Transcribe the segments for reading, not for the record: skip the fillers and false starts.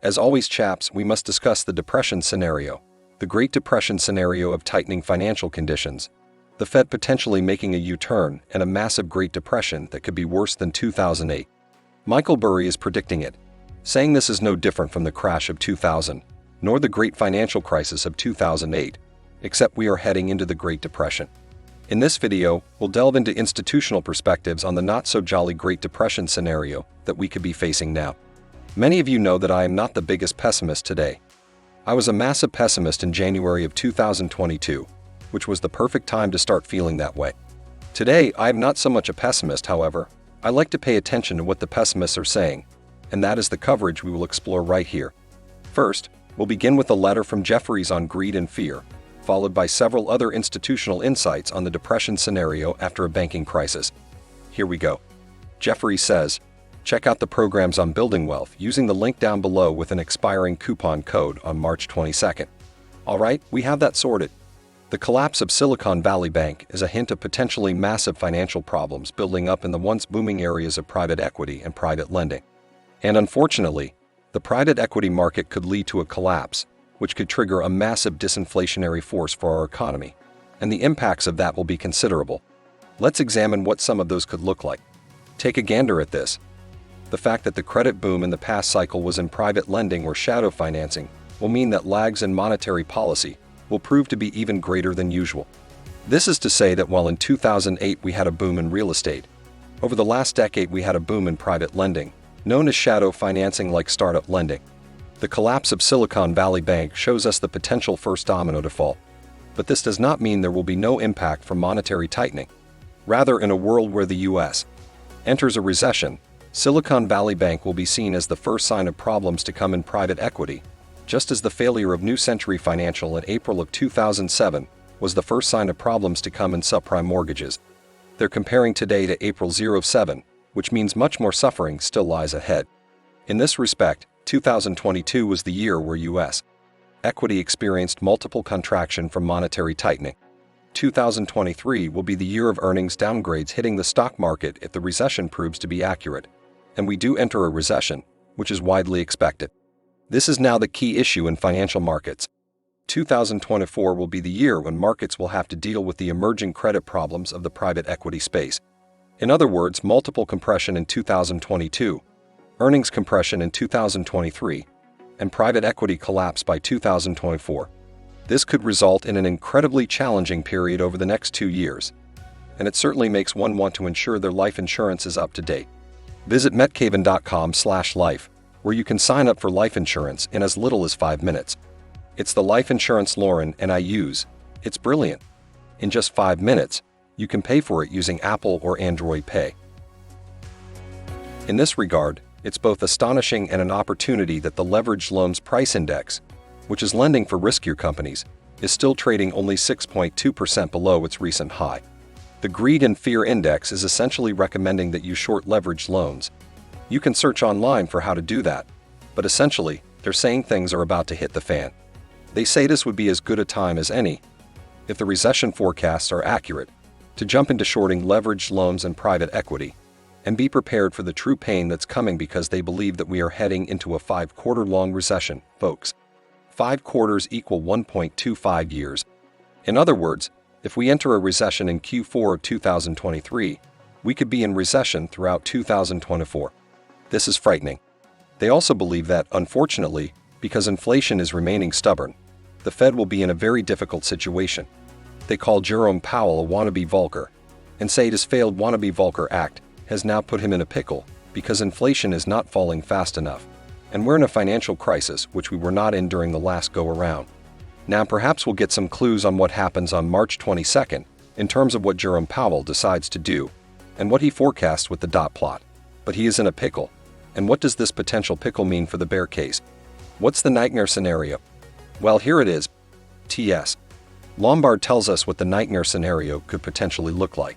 As always, chaps, we must discuss the Depression scenario, the Great Depression scenario of tightening financial conditions, the Fed potentially making a U-turn, and a massive Great Depression that could be worse than 2008. Michael Burry is predicting it, saying this is no different from the crash of 2000, nor the Great Financial Crisis of 2008, except we are heading into the Great Depression. In this video, we'll delve into institutional perspectives on the not-so-jolly Great Depression scenario that we could be facing now. Many of you know that I am not the biggest pessimist today. I was a massive pessimist in January of 2022, which was the perfect time to start feeling that way. Today, I am not so much a pessimist, however. I like to pay attention to what the pessimists are saying, and that is the coverage we will explore right here. First, we'll begin with a letter from Jefferies on greed and fear, followed by several other institutional insights on the Depression scenario after a banking crisis. Here we go. Jefferies says, check out the programs on building wealth using the link down below with an expiring coupon code on March 22nd. Alright, we have that sorted. The collapse of Silicon Valley Bank is a hint of potentially massive financial problems building up in the once booming areas of private equity and private lending. And unfortunately, the private equity market could lead to a collapse, which could trigger a massive disinflationary force for our economy, and the impacts of that will be considerable. Let's examine what some of those could look like. Take a gander at this. The fact that the credit boom in the past cycle was in private lending or shadow financing will mean that lags in monetary policy will prove to be even greater than usual. This is to say that while in 2008 we had a boom in real estate, over the last decade we had a boom in private lending, known as shadow financing like startup lending. The collapse of Silicon Valley Bank shows us the potential first domino to fall. But this does not mean there will be no impact from monetary tightening. Rather, in a world where the U.S. enters a recession, Silicon Valley Bank will be seen as the first sign of problems to come in private equity, just as the failure of New Century Financial in April of 2007 was the first sign of problems to come in subprime mortgages. They're comparing today to April 07, which means much more suffering still lies ahead. In this respect, 2022 was the year where U.S. equity experienced multiple contraction from monetary tightening. 2023 will be the year of earnings downgrades hitting the stock market if the recession proves to be accurate. And we do enter a recession, which is widely expected. This is now the key issue in financial markets. 2024 will be the year when markets will have to deal with the emerging credit problems of the private equity space. In other words, multiple compression in 2022, earnings compression in 2023, and private equity collapse by 2024. This could result in an incredibly challenging period over the next 2 years, and it certainly makes one want to ensure their life insurance is up to date. Visit metcaven.com/life, where you can sign up for life insurance in as little as 5 minutes. It's the life insurance Lauren and I use. It's brilliant. In just 5 minutes, you can pay for it using Apple or Android Pay. In this regard, it's both astonishing and an opportunity that the leveraged loans price index, which is lending for riskier companies, is still trading only 6.2% below its recent high. The Greed and Fear Index is essentially recommending that you short leveraged loans. You can search online for how to do that, but essentially, they're saying things are about to hit the fan. They say this would be as good a time as any, if the recession forecasts are accurate, to jump into shorting leveraged loans and private equity, and be prepared for the true pain that's coming because they believe that we are heading into a 5-quarter-long recession, folks. 5 quarters equal 1.25 years. In other words, if we enter a recession in Q4 of 2023, we could be in recession throughout 2024. This is frightening. They also believe that, unfortunately, because inflation is remaining stubborn, the Fed will be in a very difficult situation. They call Jerome Powell a wannabe Volcker, and say his failed wannabe Volcker act has now put him in a pickle because inflation is not falling fast enough, and we're in a financial crisis which we were not in during the last go-around. Now perhaps we'll get some clues on what happens on March 22nd in terms of what Jerome Powell decides to do and what he forecasts with the dot plot. But he is in a pickle. And what does this potential pickle mean for the bear case? What's the nightmare scenario? Well, here it is. T.S. Lombard tells us what the nightmare scenario could potentially look like.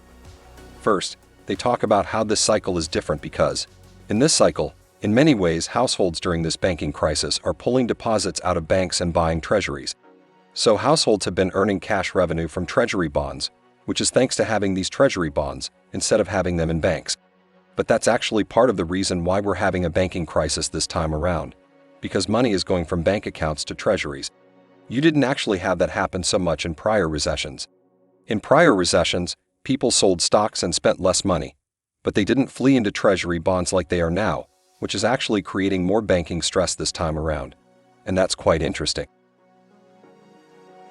First, they talk about how this cycle is different because, in this cycle, in many ways households during this banking crisis are pulling deposits out of banks and buying treasuries. So households have been earning cash revenue from treasury bonds, which is thanks to having these treasury bonds instead of having them in banks. But that's actually part of the reason why we're having a banking crisis this time around. because money is going from bank accounts to treasuries. You didn't actually have that happen so much in prior recessions. In prior recessions, people sold stocks and spent less money, but they didn't flee into treasury bonds like they are now, which is actually creating more banking stress this time around. And that's quite interesting.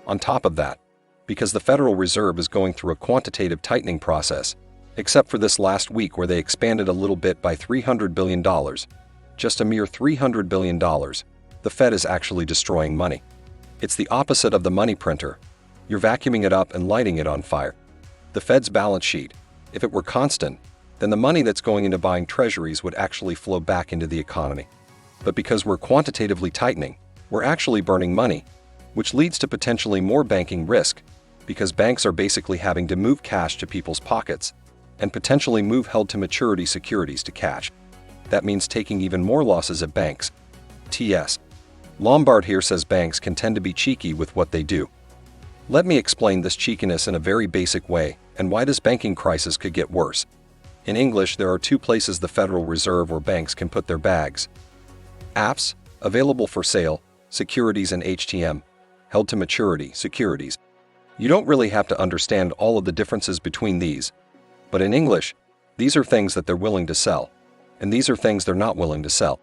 On top of that, because the Federal Reserve is going through a quantitative tightening process, except for this last week where they expanded a little bit by $300 billion, just a mere $300 billion, the Fed is actually destroying money. It's the opposite of the money printer. You're vacuuming it up and lighting it on fire. The Fed's balance sheet, if it were constant, then the money that's going into buying treasuries would actually flow back into the economy. But because we're quantitatively tightening, we're actually burning money, which leads to potentially more banking risk, because banks are basically having to move cash to people's pockets and potentially move held-to-maturity securities to cash. That means taking even more losses at banks. T.S. Lombard here says banks can tend to be cheeky with what they do. Let me explain this cheekiness in a very basic way and why this banking crisis could get worse. In English, there are two places the Federal Reserve or banks can put their bags. AFS, available for sale, securities, and HTM, held-to-maturity securities. You don't really have to understand all of the differences between these, but in English, these are things that they're willing to sell, and these are things they're not willing to sell.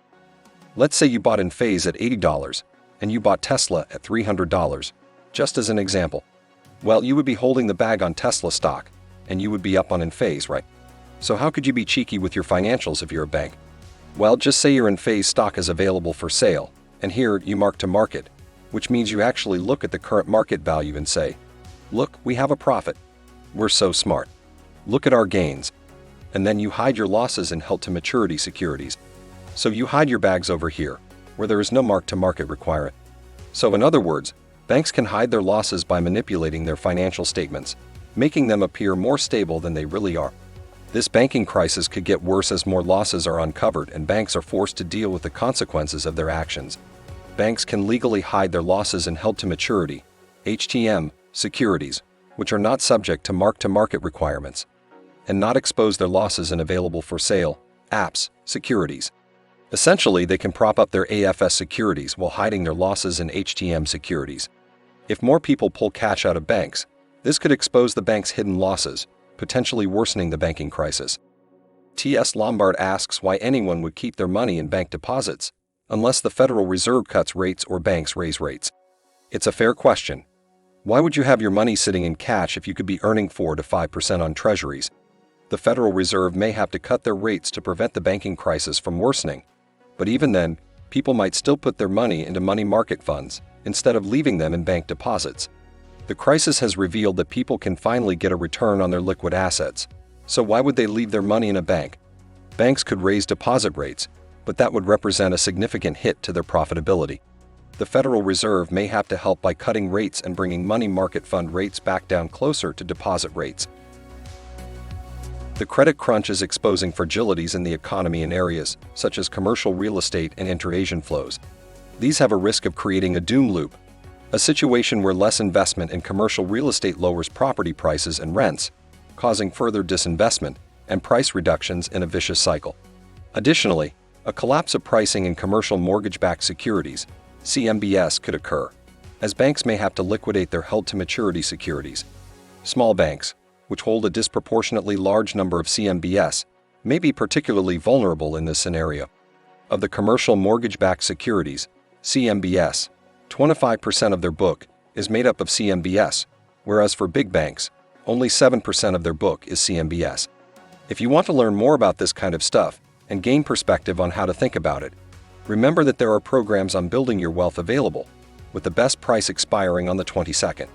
Let's say you bought Enphase at $80 and you bought Tesla at $300, just as an example. Well, you would be holding the bag on Tesla stock, and you would be up on Enphase, right? So how could you be cheeky with your financials if you're a bank? Well, just say your Enphase stock is available for sale, and here you mark to market, which means you actually look at the current market value and say, look, we have a profit. We're so smart. Look at our gains. And then you hide your losses in held-to-maturity securities. So you hide your bags over here, where there is no mark-to-market requirement. So in other words, banks can hide their losses by manipulating their financial statements, making them appear more stable than they really are. This banking crisis could get worse as more losses are uncovered and banks are forced to deal with the consequences of their actions. Banks can legally hide their losses in held-to-maturity, HTM, securities, which are not subject to mark-to-market requirements, and not expose their losses in available-for-sale, APS, securities. Essentially, they can prop up their AFS securities while hiding their losses in HTM securities. If more people pull cash out of banks, this could expose the bank's hidden losses, potentially worsening the banking crisis. T.S. Lombard asks why anyone would keep their money in bank deposits, unless the Federal Reserve cuts rates or banks raise rates. It's a fair question. Why would you have your money sitting in cash if you could be earning 4 to 5% on treasuries? The Federal Reserve may have to cut their rates to prevent the banking crisis from worsening, but even then, people might still put their money into money market funds instead of leaving them in bank deposits. The crisis has revealed that people can finally get a return on their liquid assets, so why would they leave their money in a bank? Banks could raise deposit rates, but that would represent a significant hit to their profitability. The Federal Reserve may have to help by cutting rates and bringing money market fund rates back down closer to deposit rates. The credit crunch is exposing fragilities in the economy in areas such as commercial real estate and inter-Asian flows. These have a risk of creating a doom loop, a situation where less investment in commercial real estate lowers property prices and rents, causing further disinvestment and price reductions in a vicious cycle. Additionally, a collapse of pricing in commercial mortgage-backed securities, CMBS, could occur, as banks may have to liquidate their held-to-maturity securities. Small banks, which hold a disproportionately large number of CMBS, may be particularly vulnerable in this scenario. Of the commercial mortgage-backed securities, CMBS, 25% of their book is made up of CMBS, whereas for big banks, only 7% of their book is CMBS. If you want to learn more about this kind of stuff and gain perspective on how to think about it, remember that there are programs on building your wealth available, with the best price expiring on the 22nd.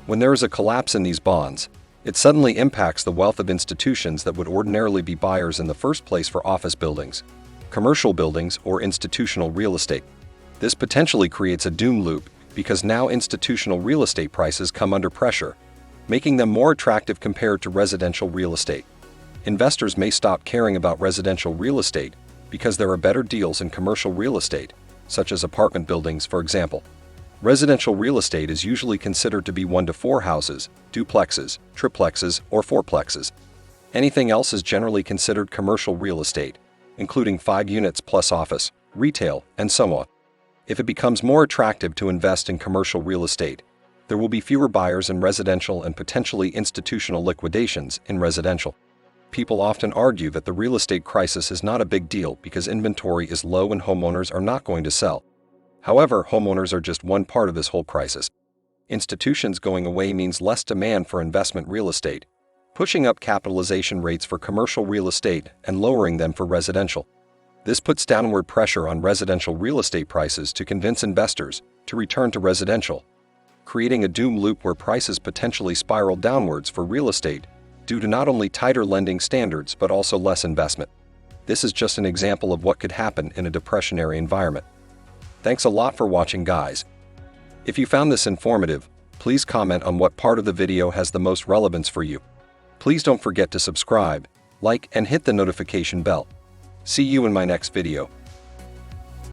When there is a collapse in these bonds, it suddenly impacts the wealth of institutions that would ordinarily be buyers in the first place for office buildings, commercial buildings, or institutional real estate. This potentially creates a doom loop because now institutional real estate prices come under pressure, making them more attractive compared to residential real estate. Investors may stop caring about residential real estate because there are better deals in commercial real estate, such as apartment buildings, for example. Residential real estate is usually considered to be 1 to 4 houses, duplexes, triplexes, or fourplexes. Anything else is generally considered commercial real estate, including 5 units plus office, retail, and so on. If it becomes more attractive to invest in commercial real estate, there will be fewer buyers in residential and potentially institutional liquidations in residential. People often argue that the real estate crisis is not a big deal because inventory is low and homeowners are not going to sell. However, homeowners are just one part of this whole crisis. Institutions going away means less demand for investment real estate, pushing up capitalization rates for commercial real estate and lowering them for residential. This puts downward pressure on residential real estate prices to convince investors to return to residential, creating a doom loop where prices potentially spiral downwards for real estate due to not only tighter lending standards but also less investment. This is just an example of what could happen in a depressionary environment. Thanks a lot for watching, guys. If you found this informative, please comment on what part of the video has the most relevance for you. Please don't forget to subscribe, like, and hit the notification bell. See you in my next video.